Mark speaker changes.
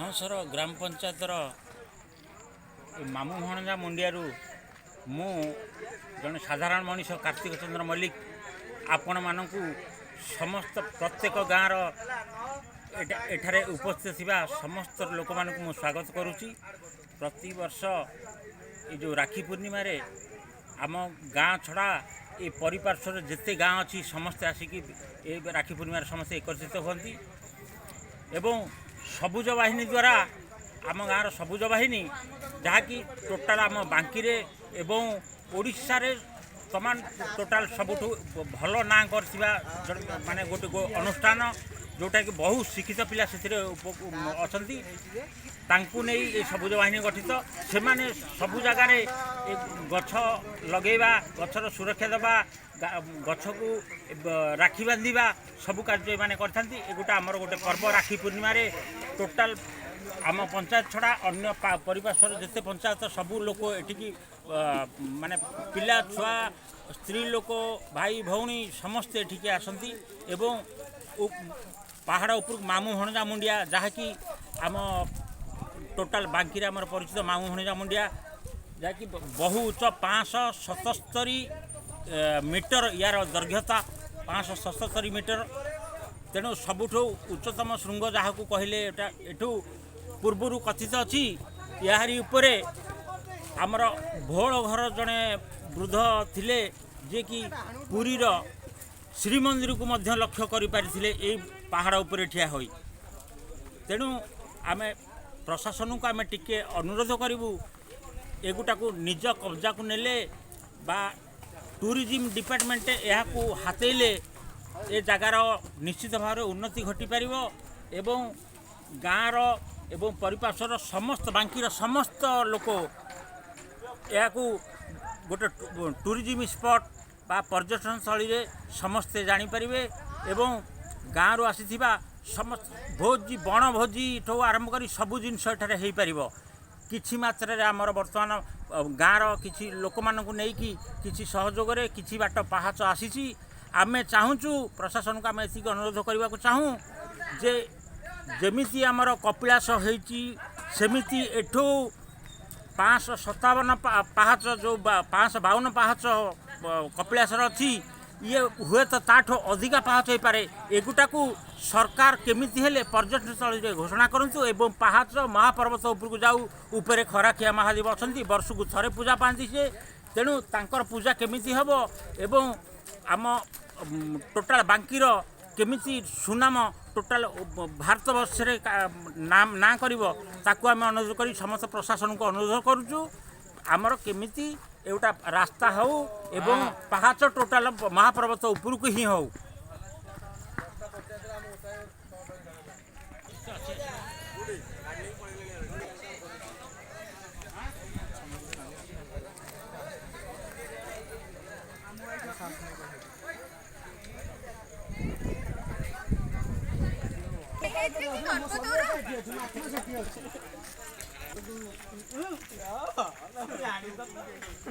Speaker 1: बाणसर ग्राम पंचायतर मामू भणजा मुंडियारू मु जड़े साधारण मनीष कार्तिक चंद्र मल्लिक आपण मानू समस्त प्रत्येक गाँव एठारे उपस्थित थिबा समस्त लोक मानू मु स्वागत करुच्ची। प्रति वर्ष ये जो राखी पूर्णिमा रे आम गाँ छड़ा ये परिपार्श्वर जिते गाँ अच्छी समस्ते आसिकी ये राखी पूर्णिमा समस्ते एकत्रित होती एवं सबुज बाहिनी द्वारा आम गाँव सबुज बाहिनी जहाँकि टोटाल आम बांकी रे एवं ओडिशा रे तमान टोटाल सबुठ भल ना कर माने गोटे अनुष्ठान जोटा कि बहुत शिक्षित पिला से अच्छा तांकु नहीं ये सबुज बाहिनी गठित से माने सबु जगार गछ लगेवा गछर सुरक्षा देवा गछ को राखी बांधा सबू कार्य माने करथांती। एगोटा आमर गोटे पर्व राखी पूर्णिमा रे टोटाल आम पंचायत छड़ा अन्य परिपार्श्वर जिते पंचायत सबू लोक एटिकी माने पिला छुआ स्त्री लोक भाई भौणी समस्ते एटिकी आसंती एवं पहाड़ उपर मामू भणजा मुंडिया जहाँकि आम टोटाल बांकी आमर परिचित मामू भणजा मुंडिया जहाँकि बहु उच्च 577 मीटर यार दैर्घ्यता 577 मीटर। तेणु सबुठ उच्चतम श्रृंग जहाँ को कहले एठू पूर्वर कथित अच्छी यारी उपरे आमर भोल घर जड़े वृद्ध थिले जे कि पुरीर श्रीमंदिर को मध्य लक्ष्य करें पहाड़ उपरे ठिया होई। तेणु आम प्रशासन को आम टिके अनुरोध करूँ एगुटा को निज कब्जा को नेले बा टूरिज्म डिपार्टमेंट यहाँ को हाथेले ए जगार निश्चित भाव उन्नति घटी पार एवं गाँव एवं परिपार्श्वर समस्त बांकीर समस्त लोक यहाँ को गोटे टूरिज्म स्पॉट बा पर्यटन स्थली रे समस्ते जानीपर एवं गाँव आसीथिबा समस्त भोजी बण भोजी ठू आरंभ कर सबू जिनस हो पार किछि मात्रा रे आमर वर्तमान गाँव किछि लोक मानकु नेकी किछि सहयोग रे किछि बाट पहाच आसीछि। आमे चाहूचु प्रशासन को आम एति अनुरोध करने को चाहूँ जे जेमिति आमर कपिलास होइछि सेमिति एठू 557 पाहाच जो 552 पाहाच कपिलासर अच्छी ये हुए तो ताठो अधिका पाहाच हो पारे एगुटा को सरकार केमिति हेले पर्यटन स्थल घोषणा करंतु एवं पाहाच महापर्वत उपरकू जाऊ उपरे खराखिया महादेव अच्छा वर्ष को थरे पूजा पाती से तेणु तांकर पूजा केमिति हबो एवं आम टोटाल बांकीर केमिति सुनाम टोटाल भारत वर्ष नाम ना करिवो ताकू आम अनुरोध करी समस्त प्रशासन को अनुरोध करूचु आमर केमिति एटा रास्ता हो एवं पहाच टोटाल महापर्वत उपरकू ही हो।